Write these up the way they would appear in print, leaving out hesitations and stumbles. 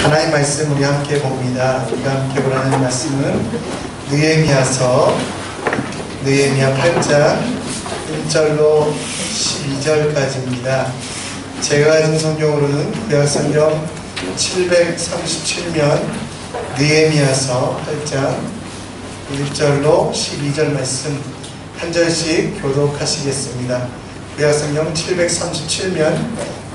하나님 말씀 우리 함께 봅니다. 우리가 함께 보라는 말씀은 느헤미야 8장 1절로 12절까지입니다. 제가 가진 성경으로는 구약성경 737면 느헤미야서 8장 1절로 12절 말씀 한 절씩 교독하시겠습니다. 구약성경 737면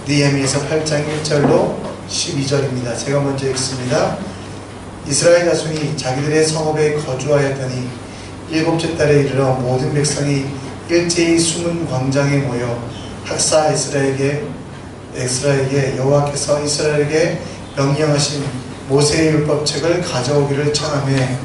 느헤미야서 8장 1절로 12절입니다. 제가 먼저 읽습니다. 이스라엘 자손이 자기들의 성읍에 거주하였더니 7째 달에 이르러 모든 백성이 일제히 숨은 광장에 모여 학사 에스라에게 여호와께서 이스라엘에게 명령하신 모세의 율법책을 가져오기를 청하매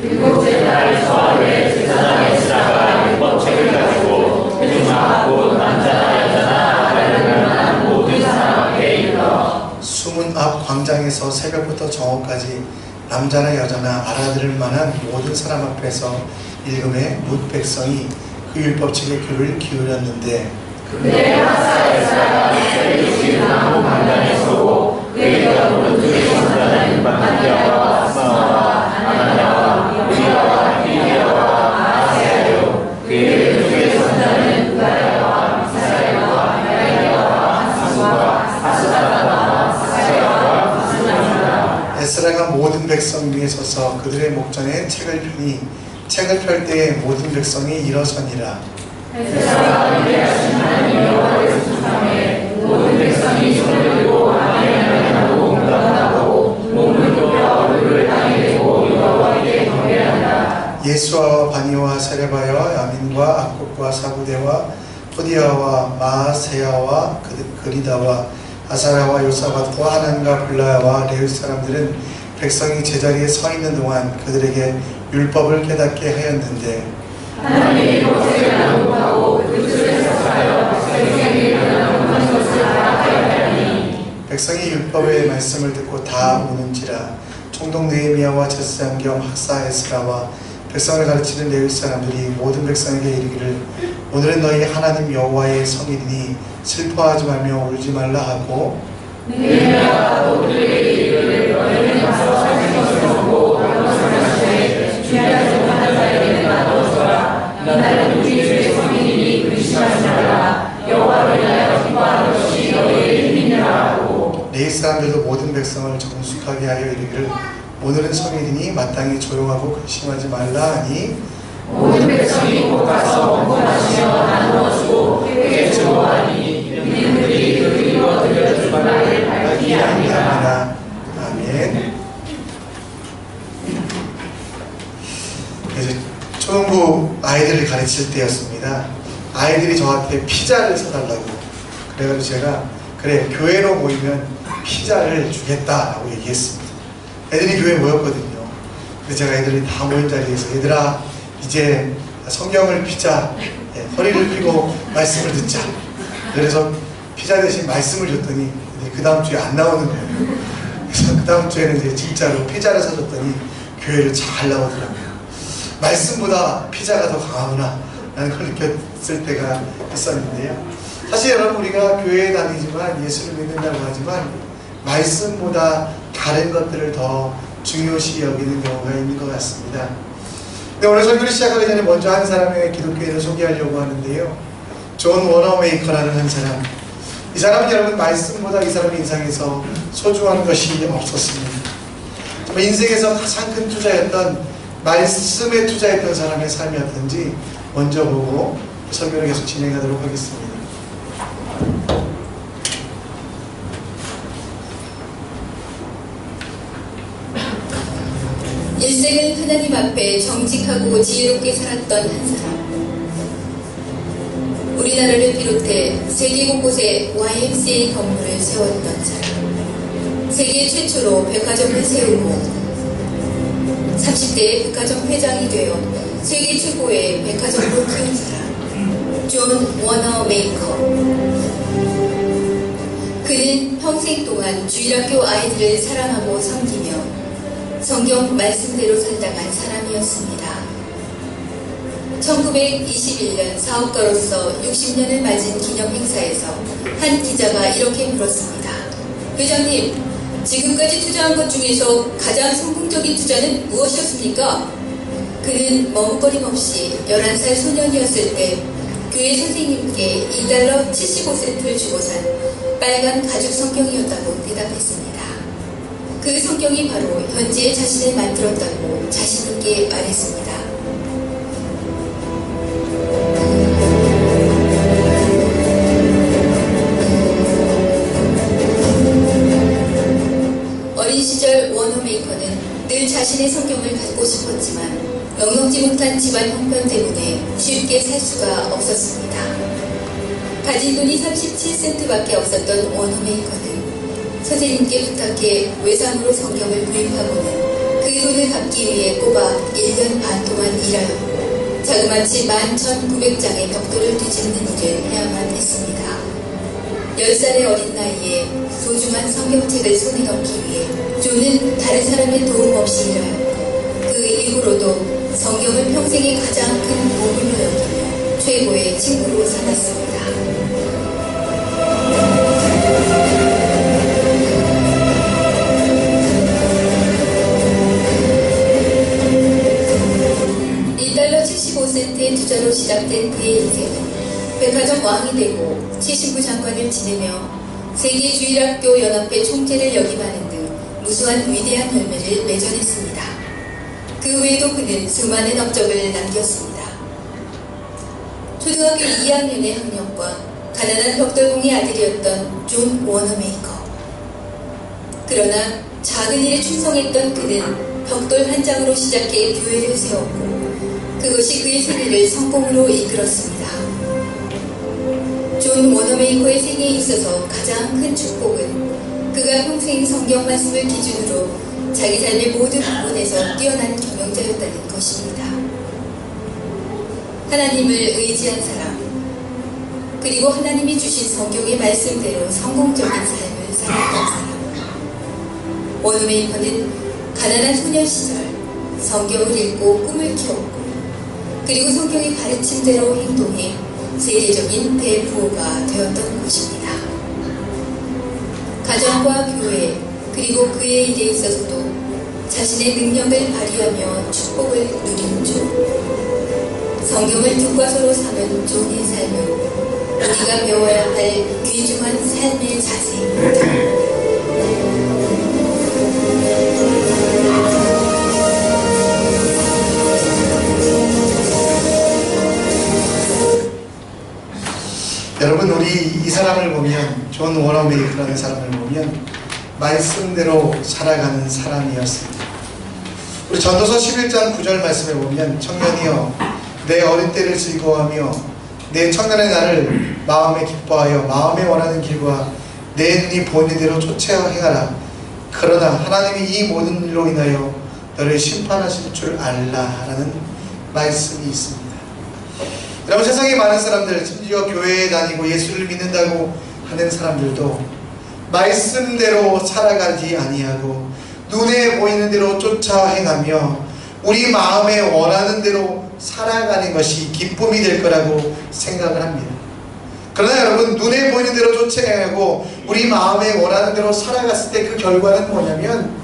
7째 달에서 제사장 에스라가 율법책을 가지고 회중아 곧 남자나 여자나 알려줄 만한 모든 사람 앞에 이르러 수문 앞 광장에서 새벽부터 정오까지 남자나 여자나 알아들을 만한 모든 사람 앞에서 읽음에 뭇 백성이 그 율법책의 귀를 기울였는데 그때 학사 에스라가 셀리시 나무 광장에 서고 그의 곁으로 그의 선자는 마타냐와 아스마와 아나냐와 우리아와 히리아와 아세야요 그의 왼쪽의 선자는 우다야와 미사엘과 미라야와 한수와 아스다다와 사세야와 스나이다. 에스라가 모든 백성 위에 서서 그들의 목전에 책을 펴니 책을 펼 때에 모든 백성이 일어서니라. 에스라가 위대하신 하나님 여호와를 숭상해 모든 백성이 손을 들고 아멘하고 응답하고 몸을 굽혀 얼굴을 땅에 대고 여호와께 경배한다. 예수아와 바니와 세레바야와 야민과 악국과 사부대와 호디아와 마아세야와 그리다와 아사랴와 요사밧과 하난과 블라야와 레위 사람들은 백성이 제자리에 서 있는 동안 그들에게 율법을 깨닫게 하였는데 하나님이 모세를 난독하고 그 뜰에서 하여 백성에게 일어나는 모든 것을 알아하였다니 백성이 율법의 말씀을 듣고 다 우는지라. 총독 느헤미야와 제사장 겸 학사 에스라와 백성을 가르치는 레위 사람들이 모든 백성에게 이르기를 오늘은 너희 하나님 여호와의 성일이니 슬퍼하지 말며 울지 말라 하고 느헤미야가 또 그들에게 이르기를 너희는 가서 사는 것을 보고 그것을 하시되 주야를 정한 자에게는 놔두어서라. 이날은 우리 주의 성인이니 근심하지 말라. 여호와를 위하여 기뻐하는 것이 너희의 힘이니라 하고 레위 사람들도 모든 백성을 정숙하게 하여 이르기를 오늘은 성일이니 마땅히 조용하고 근심하지 말라 하니 모든 백성이 곧 가서 원고하시며 나누어주고 회개에 즐거워하니 유민들이 그 이루어 들려줄 바를 밝히 아니라. 아멘. 그래서 초등부 아이들을 가르칠 때였습니다. 아이들이 저한테 피자를 사달라고 그래가지고 제가 그래 교회로 모이면 피자를 주겠다라고 얘기했습니다. 애들이 교회에 모였거든요. 그래서 제가 애들이 다 모인 자리에서 얘들아 이제 성경을 피자 허리를 펴고 말씀을 듣자. 그래서 피자 대신 말씀을 줬더니 그 다음 주에 안 나오는 거예요. 그래서 그 다음 주에는 이제 진짜로 피자를 사줬더니 교회를 잘 나오더라고요. 말씀보다 피자가 더 강하구나 라는 걸 느꼈을 때가 있었는데요. 사실 여러분 우리가 교회에 다니지만 예수를 믿는다고 하지만 말씀보다 다른 것들을 더 중요시 여기는 경우가 있는 것 같습니다. 근데 오늘 설교를 시작하기 전에 먼저 한 사람의 기독교인을 소개하려고 하는데요. 존 워너메이커라는 한 사람. 이 사람은 여러분 말씀보다 이 사람의 인생에서 소중한 것이 없었습니다. 정말 인생에서 가장 큰 투자였던 말씀에 투자했던 사람의 삶이었던지 먼저 보고 설교를 계속 진행하도록 하겠습니다. 일생을 하나님 앞에 정직하고 지혜롭게 살았던 한 사람. 우리나라를 비롯해 세계 곳곳에 YMCA 건물을 세웠던 사람. 세계 최초로 백화점을 세우고 30대에 백화점 회장이 되어 세계 최고의 백화점을 키운 사람. 존 워너 메이커. 그는 평생 동안 주일학교 아이들을 사랑하고 섬기며 성경 말씀대로 살다간 사람이었습니다. 1921년 사업가로서 60년을 맞은 기념 행사에서 한 기자가 이렇게 물었습니다. 회장님, 지금까지 투자한 것 중에서 가장 성공적인 투자는 무엇이었습니까? 그는 머뭇거림 없이 11살 소년이었을 때 교회 선생님께 $2 75센트를 주고 산 빨간 가죽 성경이었다고 대답했습니다. 그 성경이 바로 현재 자신을 만들었다고 자신있게 말했습니다. 어린 시절 워너메이커는 늘 자신의 성경을 갖고 싶었지만 넉넉지 못한 집안 형편 때문에 쉽게 살 수가 없었습니다. 가진 돈이 37센트밖에 없었던 워너메이커는 선생님께 부탁해 외상으로 성경을 구입하고는 그 돈을 갚기 위해 꼬박 1년 반 동안 일하였고 자그마치 11,900장의 벽돌을 뒤집는 일을 해야만 했습니다. 10살의 어린 나이에 소중한 성경책을 손에 넣기 위해 존은 다른 사람의 도움 없이 일하였고 그 이후로도 성경을 평생의 가장 큰 보물로 여기며 최고의 친구로 삼았습니다. $1 75센트의 투자로 시작된 그의 인생은 백화점 왕이 되고 치신부 장관을 지내며 세계주일학교 연합회 총재를 역임하는 등 무수한 위대한 열매를 맺어냈습니다. 그 외에도 그는 수많은 업적을 남겼습니다. 초등학교 2학년의 학력과 가난한 벽돌공의 아들이었던 존 워너메이커. 그러나 작은 일에 충성했던 그는 벽돌 한 장으로 시작해 교회를 세웠고 그것이 그의 생애를 성공으로 이끌었습니다. 존 워너메이커의 생애에 있어서 가장 큰 축복은 그가 평생 성경 말씀을 기준으로 자기 삶의 모든 부분에서 뛰어난 경영자였다는 것입니다. 하나님을 의지한 사람, 그리고 하나님이 주신 성경의 말씀대로 성공적인 삶을 살았던 사람. 워너메이커는 가난한 소년 시절 성경을 읽고 꿈을 키웠고 그리고 성경의 가르침대로 행동해 세계적인 대부호가 되었던 것입니다. 가정과 교회 그리고 그의 일에 있어서도 자신의 능력을 발휘하며 축복을 누린 존. 성경을 교과서로 삼은 존의 삶은 우리가 배워야 할 귀중한 삶의 자세입니다. 여러분, 우리 이 사람을 보면, 존 워너메이커라는 사람을 보면 말씀대로 살아가는 사람이었습니다. 우리 전도서 11장 9절 말씀에 보면, 청년이여 내 어린 때를 즐거워하며 내 청년의 날을 마음에 기뻐하여 마음에 원하는 길과 내 눈이 보이는 대로 쫓아 행하라. 그러나 하나님이 이 모든 일로 인하여 너를 심판하실 줄 알라 라는 말씀이 있습니다. 여러분, 세상에 많은 사람들, 심지어 교회에 다니고 예수를 믿는다고 하는 사람들도 말씀대로 살아가지 아니하고 눈에 보이는 대로 쫓아 행하며 우리 마음에 원하는 대로 살아가는 것이 기쁨이 될 거라고 생각을 합니다. 그러나 여러분, 눈에 보이는 대로 쫓아 행하고 우리 마음에 원하는 대로 살아갔을 때 그 결과는 뭐냐면,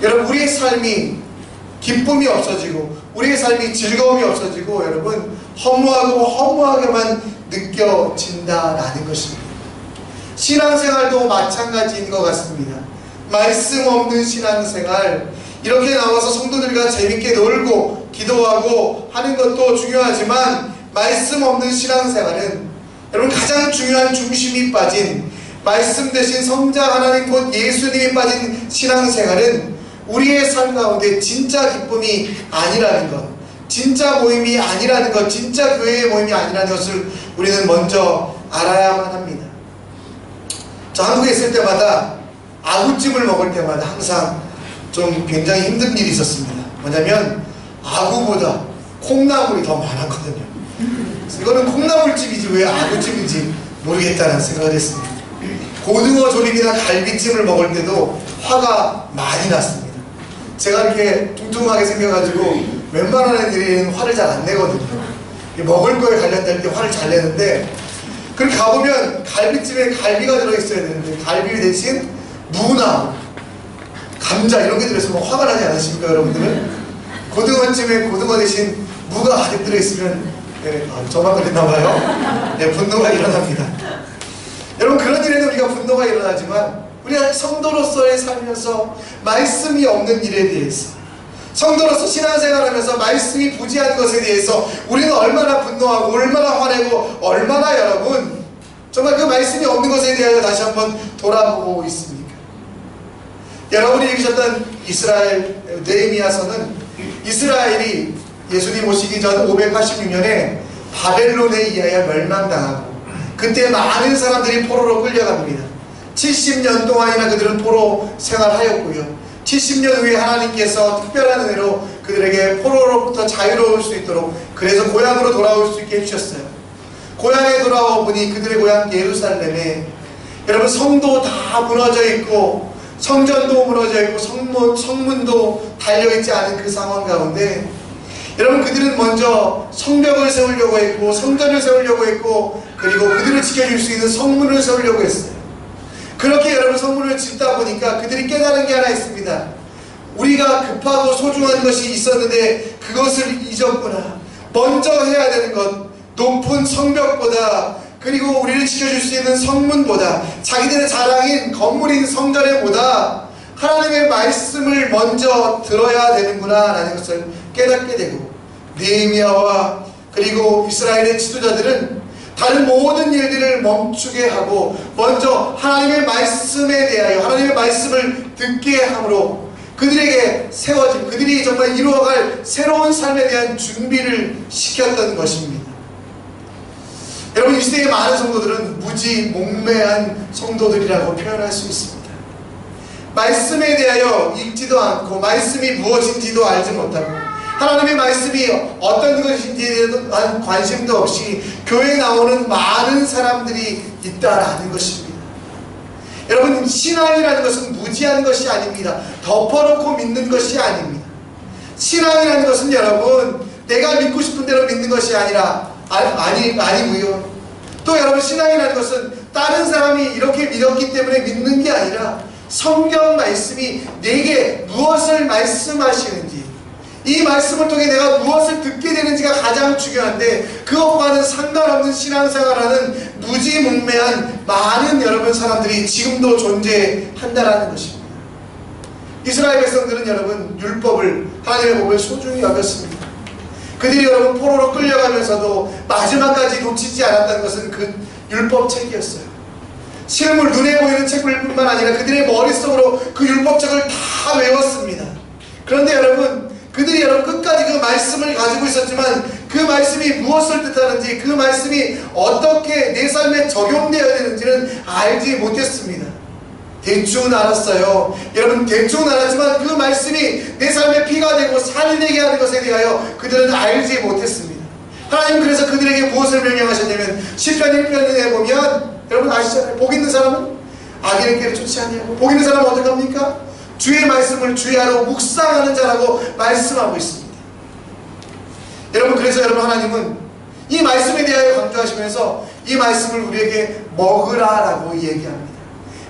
여러분, 우리의 삶이 기쁨이 없어지고 우리의 삶이 즐거움이 없어지고 여러분, 허무하고 허무하게만 느껴진다라는 것입니다. 신앙생활도 마찬가지인 것 같습니다. 말씀 없는 신앙생활, 이렇게 나와서 성도들과 재밌게 놀고 기도하고 하는 것도 중요하지만 말씀 없는 신앙생활은 여러분, 가장 중요한 중심이 빠진 말씀 대신 성자 하나님 곧 예수님이 빠진 신앙생활은 우리의 삶 가운데 진짜 기쁨이 아니라는 것, 진짜 모임이 아니라는 것, 진짜 교회의 모임이 아니라는 것을 우리는 먼저 알아야만 합니다. 저 한국에 있을 때마다 아구찜을 먹을 때마다 항상 좀 굉장히 힘든 일이 있었습니다. 뭐냐면 아구보다 콩나물이 더 많았거든요. 이거는 콩나물집이지 왜 아구찜인지 모르겠다는 생각을 했습니다. 고등어 조림이나 갈비찜을 먹을 때도 화가 많이 났습니다. 제가 이렇게 뚱뚱하게 생겨가지고 웬만한 애들은 화를 잘 안 내거든요. 먹을 거에 관련될 때 화를 잘 내는데, 그렇게 가보면 갈비찜에 갈비가 들어있어야 되는데 갈비 대신 무나 감자 이런 게 들어있으면 화가 나지 않으십니까 여러분들은? 고등어찜에 고등어 대신 무가 가득 들어있으면 저만 그랬나봐요. 네, 분노가 일어납니다. 여러분 그런 일에는 우리가 분노가 일어나지만 우리가 성도로서의 살면서 말씀이 없는 일에 대해서 성도로서 신앙생활하면서 말씀이 부재한 것에 대해서 우리는 얼마나 분노하고 얼마나 화내고 얼마나 여러분 정말 그 말씀이 없는 것에 대하여 다시 한번 돌아보고 있습니까? 여러분이 읽으셨던 이스라엘 느헤미야서는 이스라엘이 예수님 오시기 전 586년에 바벨론에 의하여 멸망당하고 그때 많은 사람들이 포로로 끌려갑니다. 70년 동안이나 그들은 포로 생활하였고요. 70년 후에 하나님께서 특별한 은혜로 그들에게 포로로부터 자유로울 수 있도록 그래서 고향으로 돌아올 수 있게 해주셨어요. 고향에 돌아와 보니 그들의 고향 예루살렘에 여러분 성도 다 무너져 있고 성전도 무너져 있고 성문도 달려있지 않은 그 상황 가운데 여러분 그들은 먼저 성벽을 세우려고 했고 성전을 세우려고 했고 그리고 그들을 지켜줄 수 있는 성문을 세우려고 했어요. 그렇게 여러분 성문을 짓다 보니까 그들이 깨달은 게 하나 있습니다. 우리가 급하고 소중한 것이 있었는데 그것을 잊었구나. 먼저 해야 되는 것 높은 성벽보다 그리고 우리를 지켜줄 수 있는 성문보다 자기들의 자랑인 건물인 성전에 보다 하나님의 말씀을 먼저 들어야 되는구나 라는 것을 깨닫게 되고 느헤미야와 그리고 이스라엘의 지도자들은 다른 모든 일들을 멈추게 하고 먼저 하나님의 말씀에 대하여 하나님의 말씀을 듣게 함으로 그들에게 세워진 그들이 정말 이루어갈 새로운 삶에 대한 준비를 시켰던 것입니다. 여러분 이 시대의 많은 성도들은 무지몽매한 성도들이라고 표현할 수 있습니다. 말씀에 대하여 읽지도 않고 말씀이 무엇인지도 알지 못하고 하나님의 말씀이 어떤 것인지에 대한 관심도 없이 교회에 나오는 많은 사람들이 있다라는 것입니다. 여러분 신앙이라는 것은 무지한 것이 아닙니다. 덮어놓고 믿는 것이 아닙니다. 신앙이라는 것은 여러분 내가 믿고 싶은 대로 믿는 것이 아니고요. 또 여러분 신앙이라는 것은 다른 사람이 이렇게 믿었기 때문에 믿는 게 아니라 성경 말씀이 내게 무엇을 말씀하시는지 이 말씀을 통해 내가 무엇을 듣게 되는지가 가장 중요한데 그것과는 상관없는 신앙생활하는 무지몽매한 많은 여러분 사람들이 지금도 존재한다라는 것입니다. 이스라엘 백성들은 여러분 율법을 하나님의 법을 소중히 여겼습니다. 그들이 여러분 포로로 끌려가면서도 마지막까지 놓치지 않았다는 것은 그 율법책이었어요. 실물 눈에 보이는 책을 뿐만 아니라 그들의 머릿속으로 그 율법책을 다 외웠습니다. 그런데 여러분 그들이 여러분 끝까지 그 말씀을 가지고 있었지만 그 말씀이 무엇을 뜻하는지 그 말씀이 어떻게 내 삶에 적용되어야 되는지는 알지 못했습니다. 대충 알았어요. 여러분 대충 알았지만 그 말씀이 내 삶에 피가 되고 살이 되게 하는 것에 대하여 그들은 알지 못했습니다. 하나님 그래서 그들에게 무엇을 명령하셨냐면 시편 1편에 보면 여러분 아시잖아요. 복 있는 사람은 악인의 길을 쫓지 아니하고 복 있는 사람은 어떻게 합니까? 주의 말씀을 주야로 묵상하는 자라고 말씀하고 있습니다. 여러분 그래서 여러분 하나님은 이 말씀에 대하여 강조하시면서 이 말씀을 우리에게 먹으라라고 얘기합니다.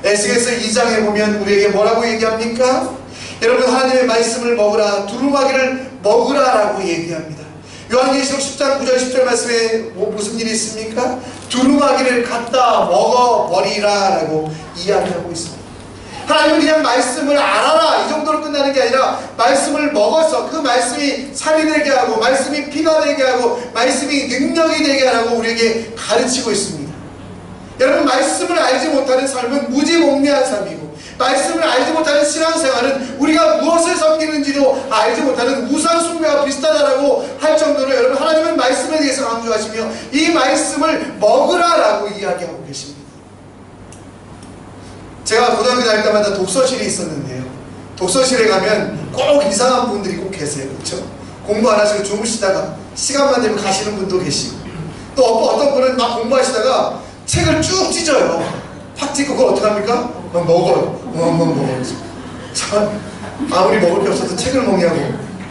에스겔서 2장에 보면 우리에게 뭐라고 얘기합니까? 여러분 하나님의 말씀을 먹으라 두루마기를 먹으라라고 얘기합니다. 요한계시록 10장 9절 10절 말씀에 무슨 일이 있습니까? 두루마기를 갖다 먹어버리라 라고 이야기하고 있습니다. 하나님은 그냥 말씀을 알아라 이 정도로 끝나는 게 아니라 말씀을 먹어서 그 말씀이 살이 되게 하고 말씀이 피가 되게 하고 말씀이 능력이 되게 하라고 우리에게 가르치고 있습니다. 여러분 말씀을 알지 못하는 삶은 무지몽매한 삶이고 말씀을 알지 못하는 신앙생활은 우리가 무엇을 섬기는지도 알지 못하는 우상숭배와 비슷하다라고 할 정도로 여러분 하나님은 말씀에 대해서 강조하시며 이 말씀을 먹으라라고 이야기하고 계십니다. 제가 고등학교 다닐 때마다 독서실이 있었는데요. 독서실에 가면 꼭 이상한 분들이 꼭 계세요. 그렇죠? 공부 안 하시고 주무시다가 시간만 되면 가시는 분도 계시고 또 어떤 분은 막 공부하시다가 책을 쭉 찢어요. 팍 찢고 그걸 어떻게 합니까? 막 먹어요. 먹어요. 아무리 먹을 게 없어도 책을 먹냐고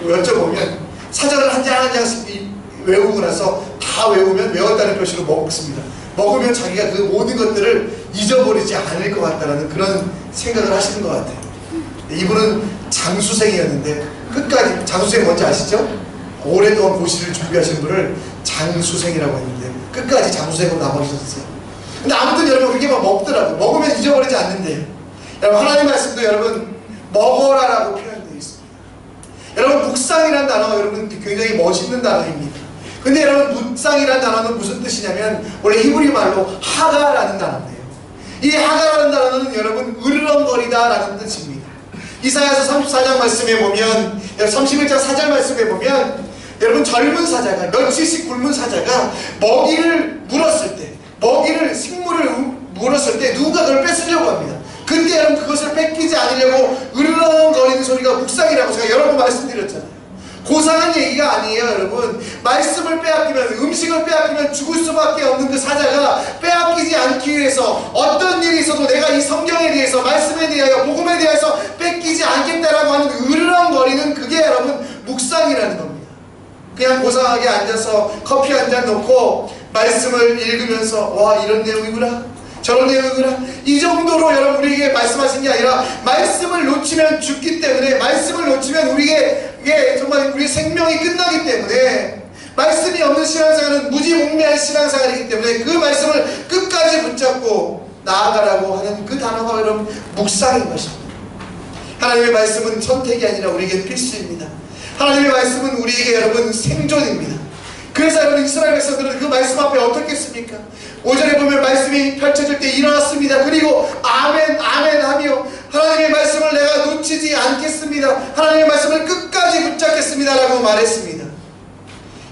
여쭤보면 사전을 한 장 한 장씩 외우고 나서 다 외우면 외웠다는 표시로 먹습니다. 먹으면 자기가 그 모든 것들을 잊어버리지 않을 것 같다는 그런 생각을 하시는 것 같아요. 이분은 장수생이었는데 끝까지, 장수생 뭔지 아시죠? 오랫동안 고시를 준비하신 분을 장수생이라고 했는데 끝까지 장수생으로 남아주셨어요. 근데 아무튼 여러분 그게 막 먹더라고요. 먹으면 잊어버리지 않는데요. 여러분 하나님 말씀도 여러분 먹어라라고 표현되어 있습니다. 여러분 묵상이라는 단어가 여러분 굉장히 멋있는 단어입니다. 근데 여러분 묵상이라는 단어는 무슨 뜻이냐면 원래 히브리 말로 하가라는 단어인데요. 이 하가라는 단어는 여러분 으르렁거리다라는 뜻입니다. 이사야서 34장 말씀에 보면 31장 4절 말씀에 보면 여러분 젊은 사자가 며칠씩 굶은 사자가 먹이를 물었을 때 먹이를 식물을 물었을 때 누가 그걸 뺏으려고 합니다. 근데 여러분 그것을 뺏기지 않으려고 으르렁거리는 소리가 묵상이라고 제가 여러 번 말씀드렸잖아요. 고상한 얘기가 아니에요. 여러분 말씀을 빼앗기면 음식을 빼앗기면 죽을 수밖에 없는 그 사자가 빼앗기지 않기 위해서 어떤 일이 있어도 내가 이 성경에 대해서 말씀에 대하여 복음에 대해서 뺏기지 않겠다라고 하는 으르렁거리는 그게 여러분 묵상이라는 겁니다. 그냥 고상하게 앉아서 커피 한 잔 놓고 말씀을 읽으면서 와 이런 내용이구나 저런 내용이구나 이 정도로 여러분 우리에게 말씀하신 게 아니라 말씀을 놓치면 죽기 때문에 말씀을 놓치면 우리에게 정말 우리의 생명이 끝나기 때문에 말씀이 없는 신앙생활은 무지몽매한 신앙생활이기 때문에 그 말씀을 끝까지 붙잡고 나아가라고 하는 그 단어가 여러분 묵상인 것입니다. 하나님의 말씀은 선택이 아니라 우리에게 필수입니다. 하나님의 말씀은 우리에게 여러분 생존입니다. 그래서 여러분 이스라엘 백성들은 그 말씀 앞에 어떻게 했습니까? 5절에 보면 말씀이 펼쳐질 때 일어났습니다. 그리고 아멘 아멘 하며 하나님의 말씀을 내가 놓치지 않겠습니다. 하나님의 말씀을 끝까지 붙잡겠습니다 라고 말했습니다.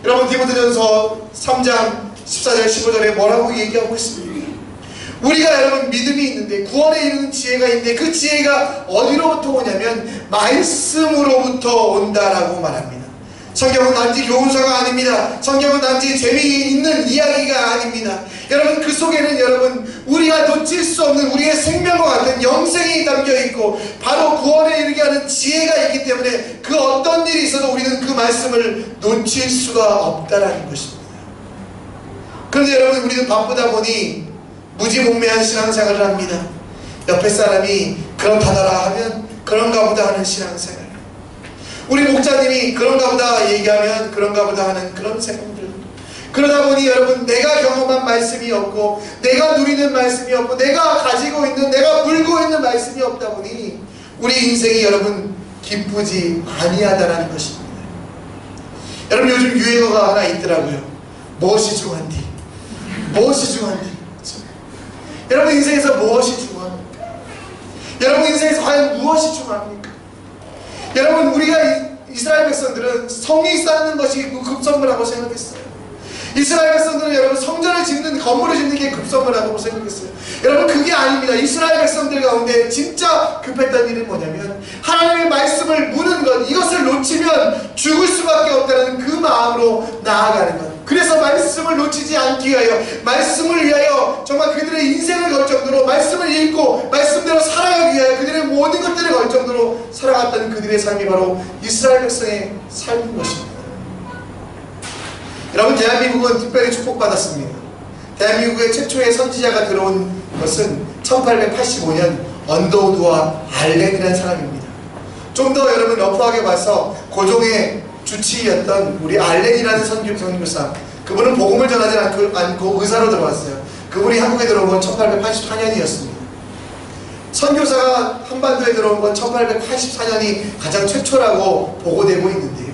여러분 디모데전서 3장 14절 15절에 뭐라고 얘기하고 있습니까? 우리가 여러분 믿음이 있는데 구원에 이르는 지혜가 있는데 그 지혜가 어디로부터 오냐면 말씀으로부터 온다라고 말합니다. 성경은 단지 교훈서가 아닙니다. 성경은 단지 재미있는 이야기가 아닙니다. 여러분 그 속에는 여러분 우리가 놓칠 수 없는 우리의 생명과 같은 영생이 담겨있고 바로 구원에 이르게 하는 지혜가 있기 때문에 그 어떤 일이 있어도 우리는 그 말씀을 놓칠 수가 없다라는 것입니다. 그런데 여러분 우리는 바쁘다 보니 무지몽매한 신앙생활을 합니다. 옆에 사람이 그렇다더라 하면 그런가 보다 하는 신앙생활, 우리 목자님이 그런가 보다 얘기하면 그런가 보다 하는 그런 생각들, 그러다 보니 여러분 내가 경험한 말씀이 없고 내가 누리는 말씀이 없고 내가 가지고 있는 내가 물고 있는 말씀이 없다 보니 우리 인생이 여러분 기쁘지 아니하다라는 것입니다. 여러분 요즘 유행어가 하나 있더라고요. 무엇이 중요한디? 무엇이 중요한디? 여러분 인생에서 무엇이 중요합니까? 여러분 인생에서 과연 무엇이 중요합니까? 여러분 우리가 이스라엘 백성들은 성이 쌓는 것이 급선무라고 생각했어요. 이스라엘 백성들은 여러분 성전을 짓는 건물을 짓는 게 급선무라고 생각했어요. 여러분 그게 아닙니다. 이스라엘 백성들 가운데 진짜 급했던 일은 뭐냐면 하나님의 말씀을 무는 것, 이것을 놓치면 죽을 수밖에 없다는 그 마음으로 나아가는 것. 그래서 말씀을 놓치지 않기 위하여 말씀을 위하여 정말 그들의 인생을 걸 정도로 말씀을 읽고 말씀대로 살아가기 위하여 그들의 모든 것들을 걸 정도로 살아갔던 그들의 삶이 바로 이스라엘 백성의 삶인 것입니다. 여러분 대한민국은 특별히 축복받았습니다. 대한민국의 최초의 선지자가 들어온 것은 1885년 언더우드와 알렌이라는 사람입니다. 좀 더 여러분 러프하게 봐서 고종의 주치의였던 우리 알렌이라는 선교사, 그분은 복음을 전하지 않고 의사로 들어왔어요. 그분이 한국에 들어온 건 1884년이었습니다. 선교사가 한반도에 들어온 건 1884년이 가장 최초라고 보고되고 있는데요.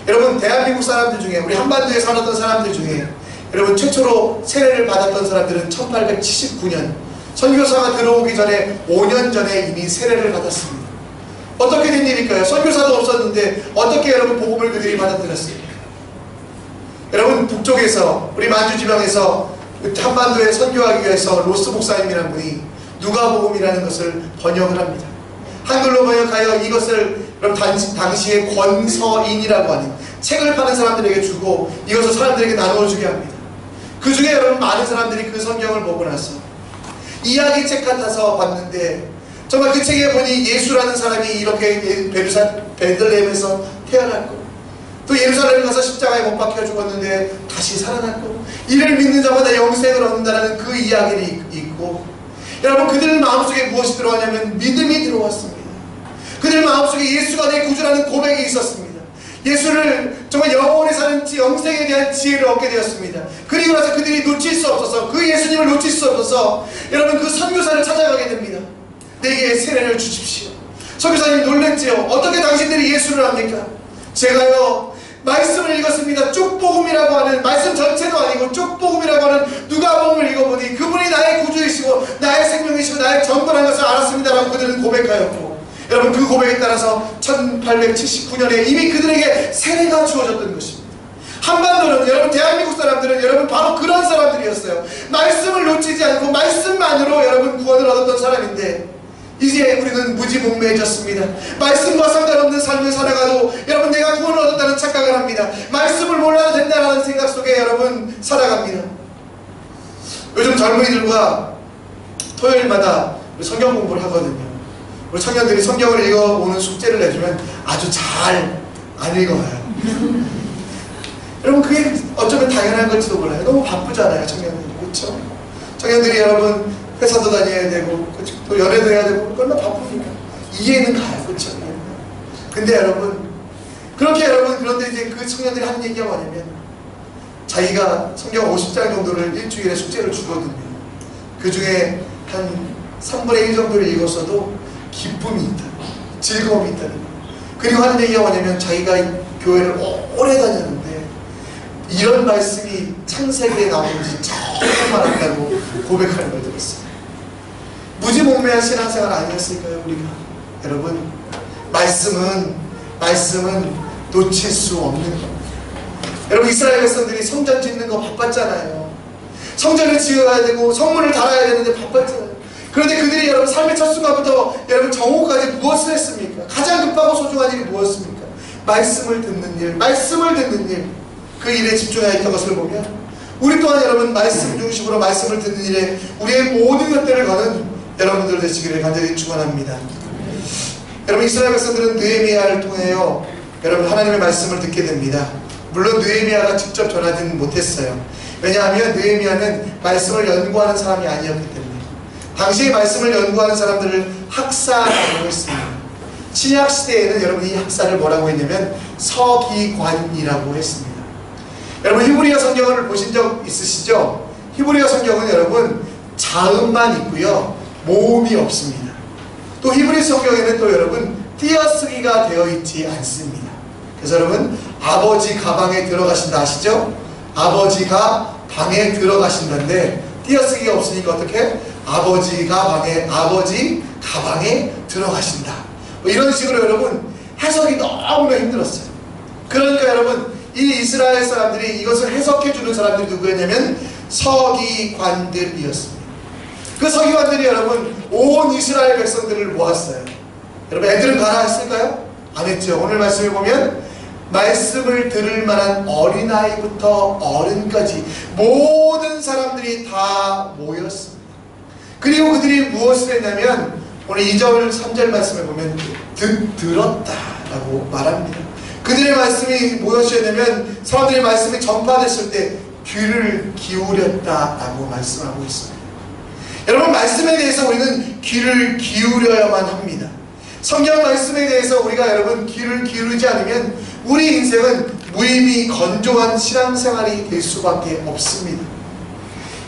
여러분 대한민국 사람들 중에 우리 한반도에 살았던 사람들 중에 여러분 최초로 세례를 받았던 사람들은 1879년 선교사가 들어오기 전에 5년 전에 이미 세례를 받았습니다. 어떻게 된 일일까요? 선교사도 없었는데 어떻게 여러분 복음을 그들이 받아들였습니까? 여러분 북쪽에서 우리 만주지방에서 한반도에 선교하기 위해서 로스 목사님이라는 분이 누가복음이라는 것을 번역을 합니다. 한글로 번역하여 이것을 여러분 당시에 권서인이라고 하는 책을 파는 사람들에게 주고 이것을 사람들에게 나누어주게 합니다. 그 중에 여러분 많은 사람들이 그 성경을 보고 나서 이야기책 같아서 봤는데 정말 그 책에 보니 예수라는 사람이 이렇게 베들레헴에서 태어났고 또 예루살렘 가서 십자가에 못 박혀 죽었는데 다시 살아났고 이를 믿는 자마다 영생을 얻는다는 그 이야기를 있고 여러분 그들 마음속에 무엇이 들어왔냐면 믿음이 들어왔습니다. 마음속에 예수가 내 구주라는 고백이 있었습니다. 예수를 정말 영원히 사는 영생에 대한 지혜를 얻게 되었습니다. 그리고 나서 그들이 놓칠 수 없어서, 그 예수님을 놓칠 수 없어서 여러분 그 선교사를 찾아가게 됩니다. 내게 세례를 주십시오. 선교사님 놀랬지요. 어떻게 당신들이 예수를 합니까? 제가요 말씀을 읽었습니다. 쪽복음이라고 하는, 말씀 전체도 아니고 쪽복음이라고 하는 누가복음을 읽어보니 그분이 나의 구주이시고 나의 생명이시고 나의 전부라는 것을 알았습니다라고 그들은 고백하였고, 여러분 그 고백에 따라서 1879년에 이미 그들에게 세례가 주어졌던 것입니다. 한반도는, 여러분 대한민국 사람들은 여러분 바로 그런 사람들이었어요. 말씀을 놓치지 않고 말씀만으로 여러분 구원을 얻었던 사람인데, 이제 우리는 무지몽매해졌습니다. 말씀과 상관없는 삶을 살아가도 여러분 내가 구원을 얻었다는 착각을 합니다. 말씀을 몰라도 된다는 생각 속에 여러분 살아갑니다. 요즘 젊은이들과 토요일마다 성경 공부를 하거든요. 우리 청년들이 성경을 읽어오는 숙제를 내주면 아주 잘 안 읽어요. 여러분 그게 어쩌면 당연한 건지도 몰라요. 너무 바쁘잖아요, 청년들이. 그렇죠? 청년들이 여러분 회사도 다녀야 되고 또 연애도 해야 되고 얼마나 바쁩니까? 이해는 가요. 그렇죠? 근데 여러분 그렇게 여러분, 그런데 이제 그 청년들이 하는 얘기가 뭐냐면 자기가 성경 50장 정도를 일주일에 숙제를 주거든요. 그 중에 한 3분의 1 정도를 읽었어도 기쁨이 있다, 즐거움이 있다는 거예요. 그리고 하는 얘기가 뭐냐면 자기가 교회를 오래 다녔는데 이런 말씀이 창세기에 나오는지 처음 알았다고 고백하는 걸 들었어요. 무지몽매한 신앙생활 아니었을까요, 우리가? 여러분, 말씀은 놓칠 수 없는 겁니다. 여러분, 이스라엘 백성들이 성전 짓는 거 바빴잖아요. 성전을 지어야 되고 성문을 달아야 되는데 바빴잖아요. 그런데 그들이 여러분 삶의 첫 순간부터 여러분 정오까지 무엇을 했습니까? 가장 급하고 소중한 일이 무엇입니까? 말씀을 듣는 일, 말씀을 듣는 일, 그 일에 집중하여 있던 것을 보면 우리 또한 여러분 말씀 중심으로 말씀을 듣는 일에 우리의 모든 것들을 거는 여러분들 되시기를 간절히 축원합니다. 여러분, 이스라엘 백성들은 느헤미야를 통하여 여러분 하나님의 말씀을 듣게 됩니다. 물론 느헤미야가 직접 전하지는 못했어요. 왜냐하면 느헤미야는 말씀을 연구하는 사람이 아니었기 때문에. 당시의 말씀을 연구하는 사람들을 학사라고 했습니다. 신약 시대에는 여러분 이 학사를 뭐라고 했냐면 서기관이라고 했습니다. 여러분 히브리어 성경을 보신 적 있으시죠? 히브리어 성경은 여러분 자음만 있고요, 모음이 없습니다. 또 히브리 성경에는 또 여러분 띄어쓰기가 되어 있지 않습니다. 그래서 여러분 아버지 가방에 들어가신다 아시죠? 아버지가 방에 들어가신다는데 띄어쓰기가 없으니까 어떻게? 아버지 가방에 들어가신다. 뭐 이런 식으로 여러분 해석이 너무나 힘들었어요. 그러니까 여러분 이 이스라엘 사람들이 이것을 해석해 주는 사람들이 누구였냐면 서기관들이었습니다. 그 서기관들이 여러분 온 이스라엘 백성들을 모았어요. 여러분 애들은 가라 했을까요? 안 했죠. 오늘 말씀을 보면 말씀을 들을 만한 어린아이부터 어른까지 모든 사람들이 다 모였습니다. 그리고 그들이 무엇을 했냐면 오늘 2절 3절 말씀을 보면 들었다라고 말합니다. 그들의 말씀이 무엇이었냐면 사람들의 말씀이 전파됐을 때 귀를 기울였다라고 말씀하고 있습니다. 여러분 말씀에 대해서 우리는 귀를 기울여야만 합니다. 성경 말씀에 대해서 우리가 여러분 귀를 기울이지 않으면 우리 인생은 무의미 건조한 신앙생활이 될 수밖에 없습니다.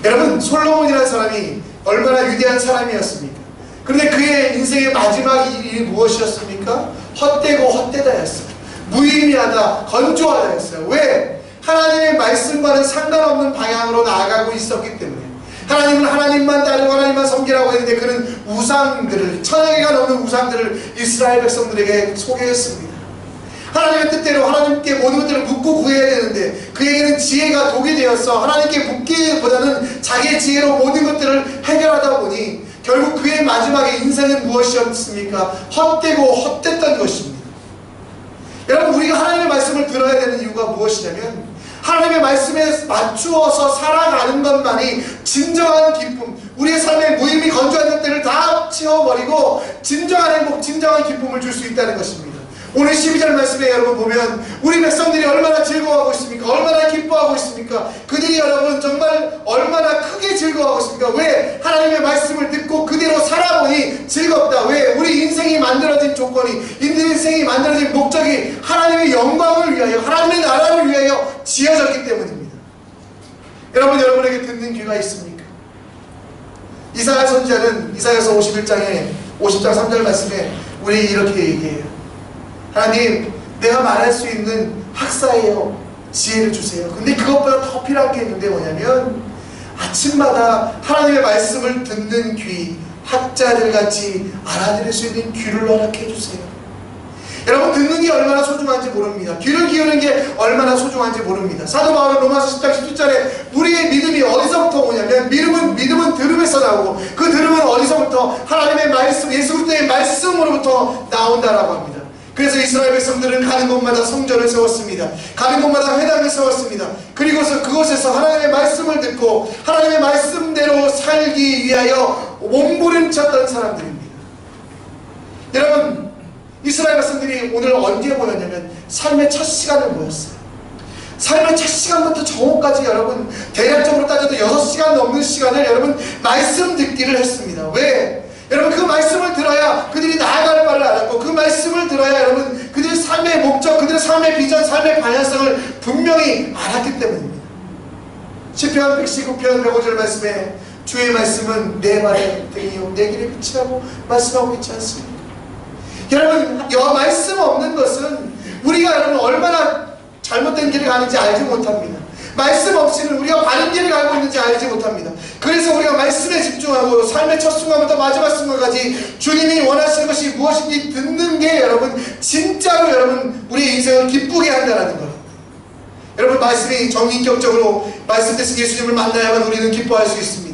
여러분 솔로몬이라는 사람이 얼마나 위대한 사람이었습니까? 그런데 그의 인생의 마지막 일이 무엇이었습니까? 헛되고 헛되다였어요. 무의미하다, 건조하다였어요. 왜? 하나님의 말씀과는 상관없는 방향으로 나아가고 있었기 때문에. 하나님은 하나님만 따르고 하나님만 섬기라고 했는데 그는 우상들을, 천여 개가 넘는 우상들을 이스라엘 백성들에게 소개했습니다. 하나님의 뜻대로 하나님께 모든 것들을 묻고 구해야 되는데 그에게는 지혜가 독이 되어서 하나님께 묻기보다는 자기의 지혜로 모든 것들을 해결하다 보니 결국 그의 마지막에 인생은 무엇이었습니까? 헛되고 헛됐던 것입니다. 여러분 우리가 하나님의 말씀을 들어야 되는 이유가 무엇이냐면 하나님의 말씀에 맞추어서 살아가는 것만이 진정한 기쁨, 우리의 삶의 무의미 건조한 것들을 다 치워버리고 진정한 행복, 진정한 기쁨을 줄 수 있다는 것입니다. 오늘 12절 말씀에 여러분 보면 우리 백성들이 얼마나 즐거워하고 있습니까? 얼마나 기뻐하고 있습니까? 그들이 여러분 정말 얼마나 크게 즐거워하고 있습니까? 왜? 하나님의 말씀을 듣고 그대로 살아보니 즐겁다. 왜? 우리 인생이 만들어진 조건이, 인생이 인생이 만들어진 목적이 하나님의 영광을 위하여, 하나님의 나라를 위하여 지어졌기 때문입니다. 여러분, 여러분에게 듣는 귀가 있습니까? 이사야 선지자는 이사야서 50장 3절 말씀에 우리 이렇게 얘기해요. 하나님, 내가 말할 수 있는 학사예요. 지혜를 주세요. 근데 그것보다 더 필요한 게 있는데 뭐냐면, 아침마다 하나님의 말씀을 듣는 귀, 학자들 같이 알아들을 수 있는 귀를 허락해 주세요. 여러분, 듣는 게 얼마나 소중한지 모릅니다. 귀를 기울이는 게 얼마나 소중한지 모릅니다. 사도 바울은 로마서 10장 17절에 우리의 믿음이 어디서부터 오냐면, 믿음은 들음에서 나오고, 그 들음은 어디서부터? 하나님의 말씀, 예수 그리스도의 말씀으로부터 나온다라고 합니다. 그래서 이스라엘 백성들은 가는 곳마다 성전을 세웠습니다. 가는 곳마다 회당을 세웠습니다. 그리고서 그곳에서 하나님의 말씀을 듣고 하나님의 말씀대로 살기 위하여 몸부림쳤던 사람들입니다. 여러분, 이스라엘 백성들이 오늘 언제 모였냐면 삶의 첫 시간을 모였어요. 삶의 첫 시간부터 정오까지 여러분 대략적으로 따져도 6시간 넘는 시간을 여러분 말씀 듣기를 했습니다. 왜? 여러분, 그 말씀을 들어야 그들이 나아갈 바를 알았고, 그 말씀을 들어야 여러분 그들의 삶의 목적, 그들의 삶의 비전, 삶의 방향성을 분명히 알았기 때문입니다. 시편 119편 105절 말씀에 주의 말씀은 내 발에 등이요 내 길에 빛이라고 말씀하고 있지 않습니까? 여러분, 말씀 없는 것은 우리가 여러분 얼마나 잘못된 길을 가는지 알지 못합니다. 말씀 없이는 우리가 바른 길을 가고 있는지 알지 못합니다. 그래서 우리가 말씀에 집중하고 삶의 첫 순간부터 마지막 순간까지 주님이 원하시는 것이 무엇인지 듣는 게 여러분 진짜로 여러분 우리의 인생을 기쁘게 한다는 거예요. 여러분, 말씀이 정인격적으로 말씀대신 예수님을 만나야만 우리는 기뻐할 수 있습니다.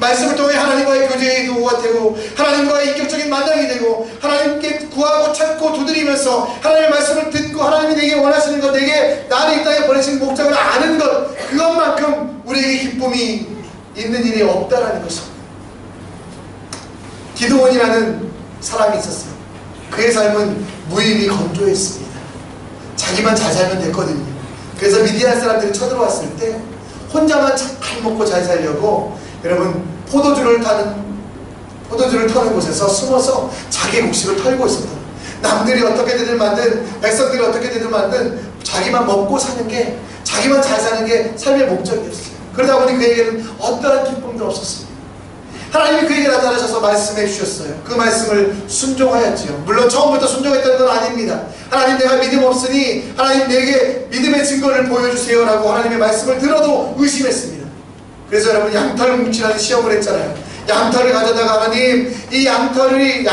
말씀을 통해 하나님과의 교제의 도구가 되고 하나님과의 인격적인 만남이 되고 하나님께 구하고 찾고 두드리면서 하나님의 말씀을 듣고 하나님이 내게 원하시는 것, 내게 나를 이 땅에 보내신 목적을 아는 것, 그것만큼 우리에게 기쁨이 있는 일이 없다라는 것입니다. 기드온이라는 사람이 있었어요. 그의 삶은 무의미 건조했습니다. 자기만 잘 살면 됐거든요. 그래서 미디안 사람들이 쳐들어왔을 때 혼자만 잘 먹고 잘 살려고 여러분 포도주를 터는 곳에서 숨어서 자기 곡식을 털고 있었다. 남들이 어떻게 되든 만든, 백성들이 어떻게 되든 만든 자기만 먹고 사는 게, 자기만 잘 사는 게 삶의 목적이었어요. 그러다 보니 그에게는 어떠한 기쁨도 없었습니다. 하나님이 그에게 나타나셔서 말씀해 주셨어요. 그 말씀을 순종하였지요. 물론 처음부터 순종했다는 건 아닙니다. 하나님, 내가 믿음 없으니 하나님 내게 믿음의 증거를 보여주세요 라고 하나님의 말씀을 들어도 의심했습니다. 그래서 여러분 양털 뭉치라는 시험을 했잖아요. 양털을 가져다가 하나님, 이 양털을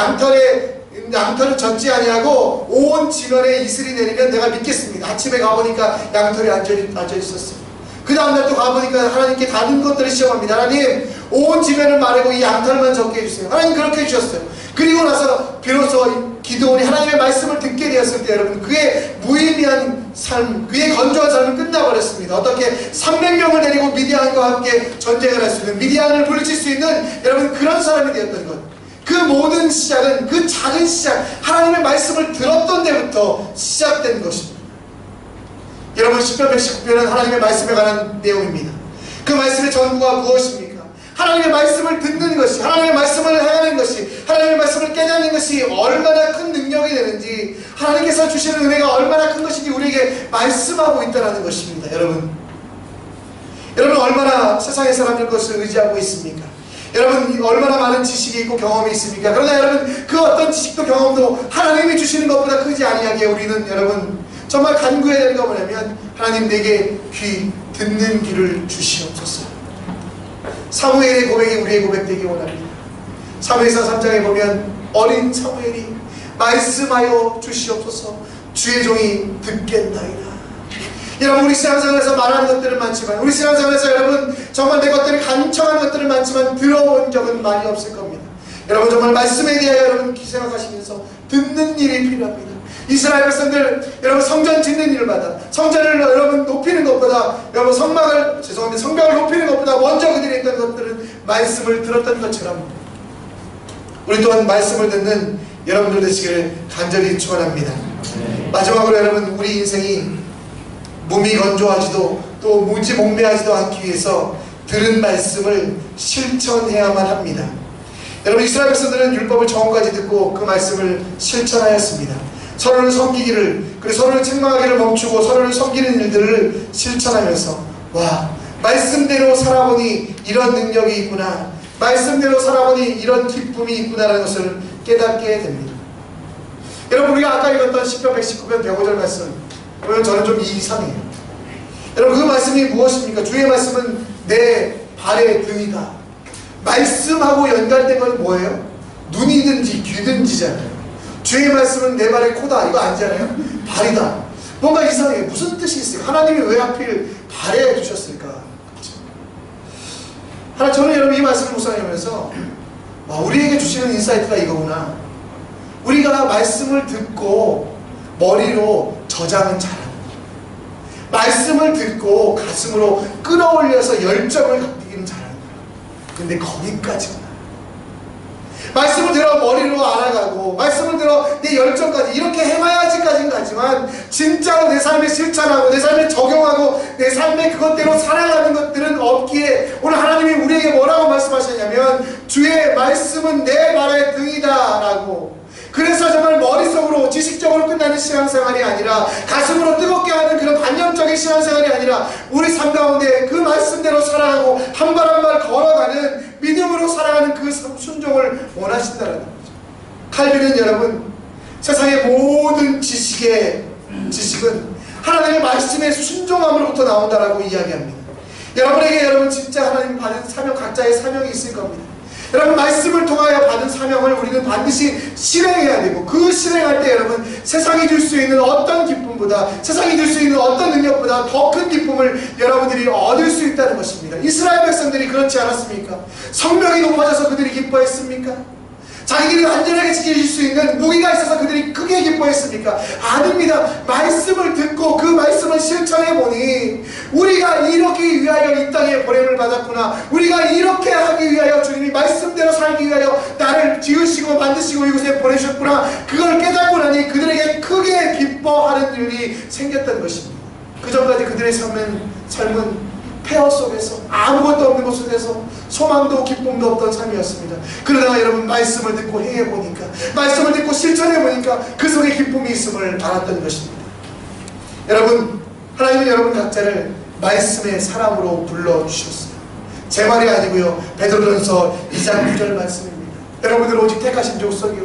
젓지 아니하고 온 지면에 이슬이 내리면 내가 믿겠습니다. 아침에 가보니까 양털이 앉아 있었어요. 그 다음날 또 가보니까 하나님께 다른 것들을 시험합니다. 하나님, 온 지면을 마르고 이 양털만 젓게 해주세요. 하나님 그렇게 해주셨어요. 그리고 나서 비로소 기드온이 하나님의 말씀을 듣게 되었을 때 여러분 그의 무의미한 삶, 그의 건조한 삶은 끝나버렸습니다. 어떻게 300명을 데리고 미디안과 함께 전쟁을 할 수 있는, 미디안을 물리칠 수 있는 여러분 그런 사람이 되었던 것. 그 모든 시작은, 그 작은 시작, 하나님의 말씀을 들었던 데부터 시작된 것입니다. 여러분, 시편 119편은 하나님의 말씀에 관한 내용입니다. 그 말씀의 전부가 무엇입니까? 하나님의 말씀을 듣는 것이, 하나님의 말씀을 행하는 것이, 하나님의 말씀을 깨닫는 것이 얼마나 큰 능력이 되는지, 하나님께서 주시는 은혜가 얼마나 큰 것인지 우리에게 말씀하고 있다는 것입니다. 여러분 얼마나 세상의 사람들 것을 의지하고 있습니까? 여러분 얼마나 많은 지식이 있고 경험이 있습니까? 그러나 여러분 그 어떤 지식도 경험도 하나님이 주시는 것보다 크지 아니하기에 우리는 여러분 정말 간구해야 되는 거 뭐냐면, 하나님 내게 귀 듣는 귀를 주시옵소서. 사무엘의 고백이 우리의 고백되기 원합니다. 사무엘상 3장에 보면 어린 사무엘이 말씀하여 주시옵소서, 주의 종이 듣겠나이다. 여러분, 우리 신앙생활에서 말하는 것들은 많지만, 우리 신앙생활에서 여러분 정말 내 것들을 간청한 것들은 많지만 들어본 적은 많이 없을 겁니다. 여러분 정말 말씀에 대하여 여러분 생각하시면서 듣는 일이 필요합니다. 이스라엘 백성들 여러분 성전 짓는 일마다, 성전을 여러분 높이는 것보다, 여러분 성벽을 높이는 것보다 먼저 그들이 했던 것들은 말씀을 들었던 것처럼 우리 또한 말씀을 듣는 여러분들 되시기를 간절히 축원합니다. 마지막으로 여러분, 우리 인생이 몸이 건조하지도 또 무지몽매하지도 않기 위해서 들은 말씀을 실천해야만 합니다. 여러분, 이스라엘 백성들은 율법을 정오까지 듣고 그 말씀을 실천하였습니다. 서로를 섬기기를, 그리고 서로를 책망하기를 멈추고 서로를 섬기는 일들을 실천하면서, 와, 말씀대로 살아보니 이런 능력이 있구나, 말씀대로 살아보니 이런 기쁨이 있구나라는 것을 깨닫게 됩니다. 여러분, 우리가 아까 읽었던 시편 119편 105절 말씀 보면 저는 좀 이상해요. 여러분, 그 말씀이 무엇입니까? 주의 말씀은 내 발의 등이다. 말씀하고 연관된 건 뭐예요? 눈이든지 귀든지잖아요. 주의 말씀은 내 발의 코다, 이거 아니잖아요? 발이다. 뭔가 이상해요. 무슨 뜻이 있어요? 하나님이 왜 하필 발에 두셨을까? 그렇죠? 저는 여러분 이 말씀을 묵상하면서 우리에게 주시는 인사이트가 이거구나. 우리가 말씀을 듣고 머리로 저장은 잘한다. 말씀을 듣고 가슴으로 끌어올려서 열정을 갖기는 잘한다. 근데 거기까지구나. 말씀을 들어 머리로 알아가고 말씀을 들어 내 열정까지 이렇게 해봐야지까지는 가지만 진짜로 내 삶에 실천하고 내 삶에 적용하고 내 삶에 그것대로 살아가는 것들은 없기에 오늘 하나님이 우리에게 뭐라고 말씀하셨냐면 주의 말씀은 내 발의 등이다 라고. 그래서 정말 머릿속으로 지식적으로 끝나는 신앙생활이 아니라 가슴으로 뜨겁게 하는 그런 관념적인 신앙생활이 아니라 우리 삶 가운데 그 말씀대로 살아가고 한 발 한 발 걸어가는 믿음으로 살아가는 그 순종을 원하신다는 거죠. 칼빈은 여러분 세상의 모든 지식은 하나님의 말씀의 순종함으로부터 나온다라고 이야기합니다. 여러분에게 여러분 진짜 하나님 받은 사명, 각자의 사명이 있을 겁니다. 여러분 말씀을 통하여 받은 사명을 우리는 반드시 실행해야 되고 그 실행할 때 여러분 세상이 줄 수 있는 어떤 기쁨보다 세상이 줄 수 있는 어떤 능력보다 더 큰 기쁨을 여러분들이 얻을 수 있다는 것입니다. 이스라엘 백성들이 그렇지 않았습니까? 성벽이 높아져서 그들이 기뻐했습니까? 자기들이 안전하게 지킬 수 있는 무기가 있어서 그들이 크게 기뻐했습니까? 아닙니다. 말씀을 듣고 그 말씀을 실천해보니 우리가 이렇게 위하여 이 땅에 보냄을 받았구나, 우리가 이렇게 하기 위하여 주님이 말씀대로 살기 위하여 나를 지으시고 만드시고 이곳에 보내셨구나, 그걸 깨닫고 나니 그들에게 크게 기뻐하는 일이 생겼던 것입니다. 그 전까지 그들의 삶은 폐허 속에서 아무것도 없는 곳 속에서 소망도 기쁨도 없던 삶이었습니다. 그러다가 여러분 말씀을 듣고 행해보니까, 말씀을 듣고 실천해보니까 그 속에 기쁨이 있음을 알았던 것입니다. 여러분, 하나님은 여러분 각자를 말씀의 사람으로 불러주셨어요. 제 말이 아니고요, 베드로전서 2장 9절 말씀입니다. 여러분들 오직 택하신 족속이요,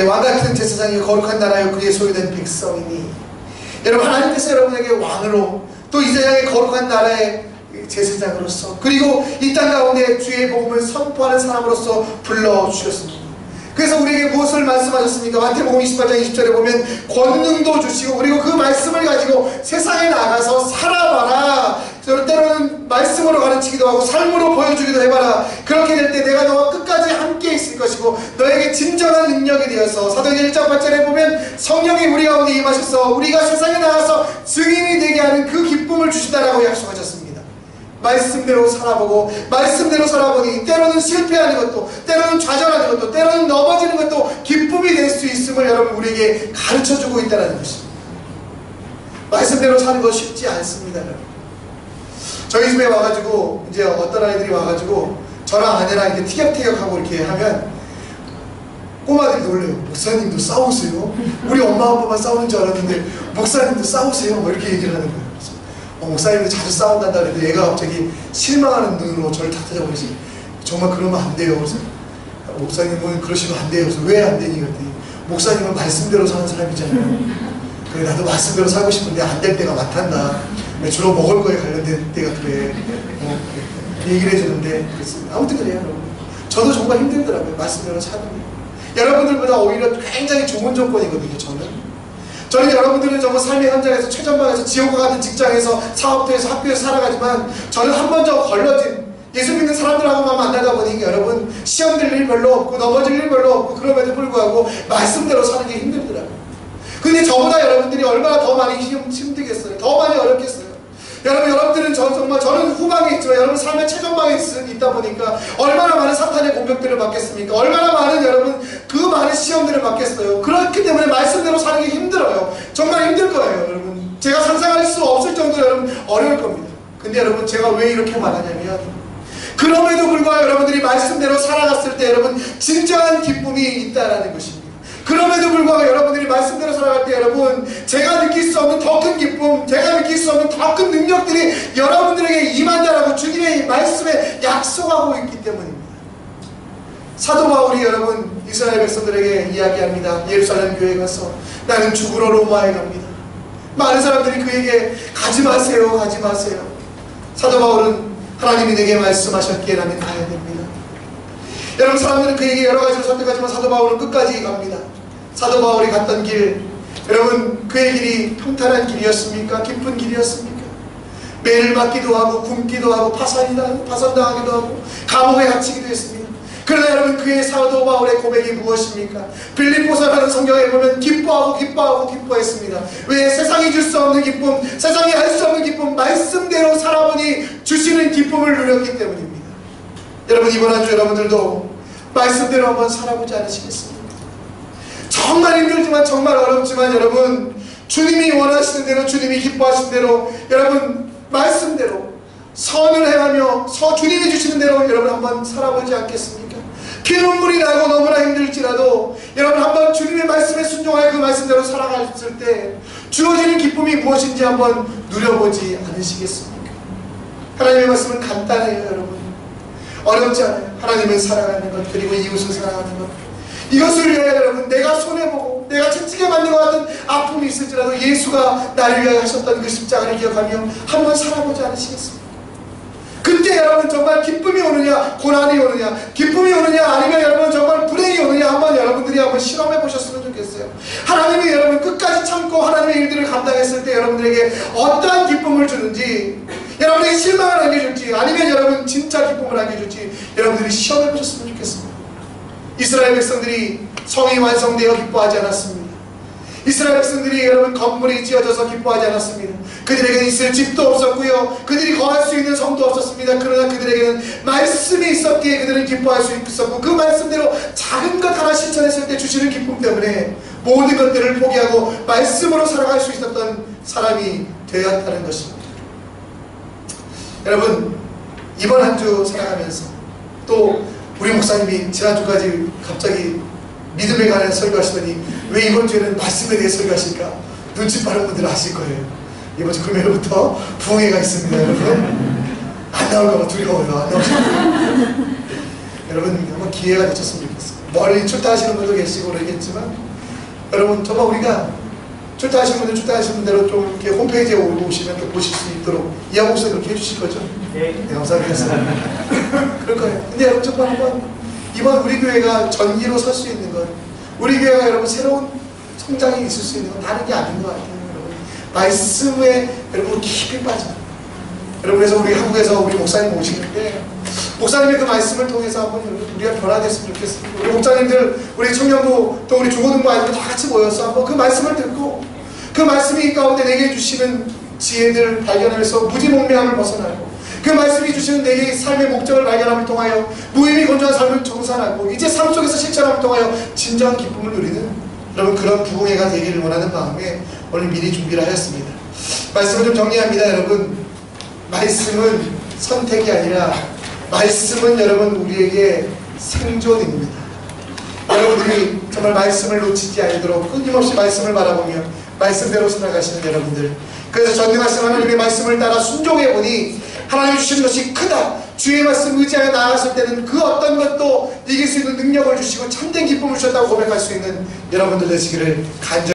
왕같은 제사장이 거룩한 나라요 그의 소유된 백성이니. 여러분, 하나님께서 여러분에게 왕으로 또 이 세상의 거룩한 나라의 제사장으로서 그리고 이 땅 가운데 주의 복음을 선포하는 사람으로서 불러주셨습니다. 그래서 우리에게 무엇을 말씀하셨습니까? 마태복음 28장 20절에 보면 권능도 주시고 그리고 그 말씀을 가지고 세상에 나가서 살아봐라. 때로는 말씀으로 가르치기도 하고 삶으로 보여주기도 해봐라. 그렇게 될 때 내가 너와 끝까지 함께 있을 것이고 너에게 진정한 능력이 되어서 사도행전 1장 8절에 보면 성령이 우리 가운데 임하셔서 우리가 세상에 나가서 증인이 되게 하는 그 기쁨을 주신다라고 약속하셨습니다. 말씀대로 살아보고 말씀대로 살아보니 때로는 실패하는 것도 때로는 좌절하는 것도 때로는 넘어지는 것도 기쁨이 될 수 있음을 여러분 우리에게 가르쳐주고 있다는 것입니다. 말씀대로 사는 거 쉽지 않습니다. 여러분. 저희 집에 와가지고 이제 어떤 아이들이 와가지고 저랑 아내랑 이렇게 티격태격하고 이렇게 하면 꼬마들이 놀래요. 목사님도 싸우세요? 우리 엄마 아빠만 싸우는 줄 알았는데 목사님도 싸우세요? 뭐 이렇게 얘기를 하는 거예요. 목사님도 자주 싸운단다 그랬는데 얘가 갑자기 실망하는 눈으로 저를 탁 찾아보시, 정말 그러면 안 돼요. 그래서 목사님은 그러시면 안 돼요. 그래서 왜 안 되니? 그랬더니 목사님은 말씀대로 사는 사람이잖아요. 그래, 나도 말씀대로 살고 싶은데 안 될 때가 많단다. 주로 먹을 거에 관련된 때가 그래. 얘기를 해주는데 그렇습니다. 아무튼 그래요. 여러분. 저도 정말 힘들더라고요. 말씀대로 사는 게. 여러분들보다 오히려 굉장히 좋은 조건이거든요. 저는 여러분들은 정말 삶의 현장에서 최전방에서 지옥과 같은 직장에서 사업도에서 학교에서 살아가지만 저는 한 번 더 걸러진 예수 믿는 사람들하고만 만나다 보니 여러분 시험 들 일 별로 없고 넘어질 일 별로 없고 그럼에도 불구하고 말씀대로 사는 게 힘들더라고요. 근데 저보다 여러분들이 얼마나 더 많이 힘들겠어요. 더 많이 어렵겠어요. 여러분들은 정말 저는 후방에 있지만 여러분 삶의 최전방에 있다 보니까 얼마나 많은 사탄의 공격들을 받겠습니까? 얼마나 많은 여러분 그 많은 시험들을 받겠어요. 그렇기 때문에 말씀대로 사는 게 힘들어요. 정말 힘들 거예요. 여러분 제가 상상할 수 없을 정도로 여러분 어려울 겁니다. 근데 여러분 제가 왜 이렇게 말하냐면 그럼에도 불구하고 여러분들이 말씀대로 살아갔을 때 여러분 진정한 기쁨이 있다라는 것입니다. 그럼에도 불구하고 불구하고 여러분들이 말씀대로 살아갈 때 여러분, 제가 느낄 수 없는 더 큰 기쁨, 제가 느낄 수 없는 더 큰 능력들이 여러분들에게 임한다라고 주님의 말씀에 약속하고 있기 때문입니다. 사도 바울이 여러분 이스라엘 백성들에게 이야기합니다. 예루살렘 교회에 가서 나는 죽으러 로마에 갑니다. 많은 사람들이 그에게 가지 마세요, 가지 마세요. 사도 바울은 하나님이 내게 말씀하셨기에 나는 가야 됩니다. 여러분, 사람들은 그에게 여러 가지로 선택하지만 사도 바울은 끝까지 갑니다. 사도 바울이 갔던 길, 여러분 그의 길이 평탄한 길이었습니까? 깊은 길이었습니까? 매를 맞기도 하고 굶기도 하고 파산당하기도 하고 감옥에 갇히기도 했습니다. 그러나 여러분, 그의 사도 바울의 고백이 무엇입니까? 빌립보서라는 성경에 보면 기뻐하고 기뻐하고 기뻐했습니다. 왜? 세상이 줄 수 없는 기쁨, 세상이 할 수 없는 기쁨, 말씀대로 살아보니 주시는 기쁨을 누렸기 때문입니다. 여러분, 이번 한 주 여러분들도 말씀대로 한번 살아보지 않으시겠습니까? 정말 힘들지만 정말 어렵지만 여러분, 주님이 원하시는 대로, 주님이 기뻐하시는 대로, 여러분 말씀대로 선을 행하며 주님이 주시는 대로 여러분 한번 살아보지 않겠습니까? 피눈물이 나고 너무나 힘들지라도 여러분 한번 주님의 말씀에 순종하여 그 말씀대로 살아갔을 때 주어지는 기쁨이 무엇인지 한번 누려보지 않으시겠습니까? 하나님의 말씀은 간단해요. 여러분, 어렵지 않아요. 하나님을 사랑하는 것, 그리고 이웃을 사랑하는 것, 이것을 위하여 여러분, 내가 손해보고 내가 채찍에 맞는 것 같은 아픔이 있을지라도 예수가 나를 위하여 하셨던 그 십자가를 기억하며 한번 살아보지 않으시겠습니까? 그때 여러분 정말 기쁨이 오느냐 고난이 오느냐, 기쁨이 오느냐 아니면 여러분 정말 불행이 오느냐 한번 여러분들이 한번 실험해 보셨으면 좋겠어요. 하나님이 여러분 끝까지 참고 하나님의 일들을 감당했을 때 여러분들에게 어떠한 기쁨을 주는지, 여러분에게 실망을 안겨줄지 아니면 여러분 진짜 기쁨을 안겨줄지 여러분들이 시험해 보셨으면 좋겠습니다. 이스라엘 백성들이 성이 완성되어 기뻐하지 않았습니다. 이스라엘 백성들이 여러분 건물이 지어져서 기뻐하지 않았습니다. 그들에게는 있을 집도 없었고요, 그들이 거할 수 있는 성도 없었습니다. 그러나 그들에게는 말씀이 있었기에 그들은 기뻐할 수 있었고, 그 말씀대로 작은 것 하나 실천했을 때 주시는 기쁨 때문에 모든 것들을 포기하고 말씀으로 살아갈 수 있었던 사람이 되었다는 것입니다. 여러분, 이번 한 주 살아가면서 또 우리 목사님이 지난주까지 갑자기 믿음에 관한 설교하시더니 왜 이번 주에는 말씀에 대해 설교하실까? 눈치 빠른 분들은 아실 거예요. 이번 주 금요일부터 부흥회가 있습니다. 여러분, 안 나올까봐 두려워요. 안 나오시면 여러분 한번 기회가 되셨으면 좋겠어요. 멀리 출타하시는 분도 계시고 그러겠지만 여러분, 정말 우리가 출타하시는 분대로 좀 이렇게 홈페이지에 오시면 또 보실 수 있도록 이하복서 그렇게 해주실 거죠? 네, 감사합니다. 그럴 거예요. 근데 여러분 정말 한번 이번 우리 교회가 전기로 설 수 있는 것, 우리 교회가 여러분 새로운 성장이 있을 수 있는 건 다른 게 아닌 것 같아요. 여러분, 말씀에 여러분 깊이 빠져. 여러분, 그래서 우리 한국에서 우리 목사님 오시는데 목사님의 그 말씀을 통해서 한번 우리가 변화됐으면 좋겠습니다. 우리 목사님들, 우리 청년부, 또 우리 중고등부 아이들 다 같이 모여서 한번 그 말씀을 듣고 그 말씀이 가운데 내게 주시는 지혜들을 발견해서 무지몽매함을 벗어나고, 그 말씀이 주시는 내게 삶의 목적을 발견함을 통하여 무의미 건조한 삶을 정산하고 이제 삶 속에서 실천함을 통하여 진정한 기쁨을 누리는 여러분 그런 부흥회가 되기를 원하는 마음에 오늘 미리 준비를 하였습니다. 말씀을 좀 정리합니다. 여러분, 말씀은 선택이 아니라 말씀은 여러분 우리에게 생존입니다. 여러분들이 정말 말씀을 놓치지 않도록 끊임없이 말씀을 바라보며 말씀대로 살아가시는 여러분들, 그래서 전능하신 하나님의 말씀을 따라 순종해보니 하나님이 주시는 것이 크다, 주의 말씀 의지하여 나아갔을 때는 그 어떤 것도 이길 수 있는 능력을 주시고 참된 기쁨을 주셨다고 고백할 수 있는 여러분들 되시기를 간절히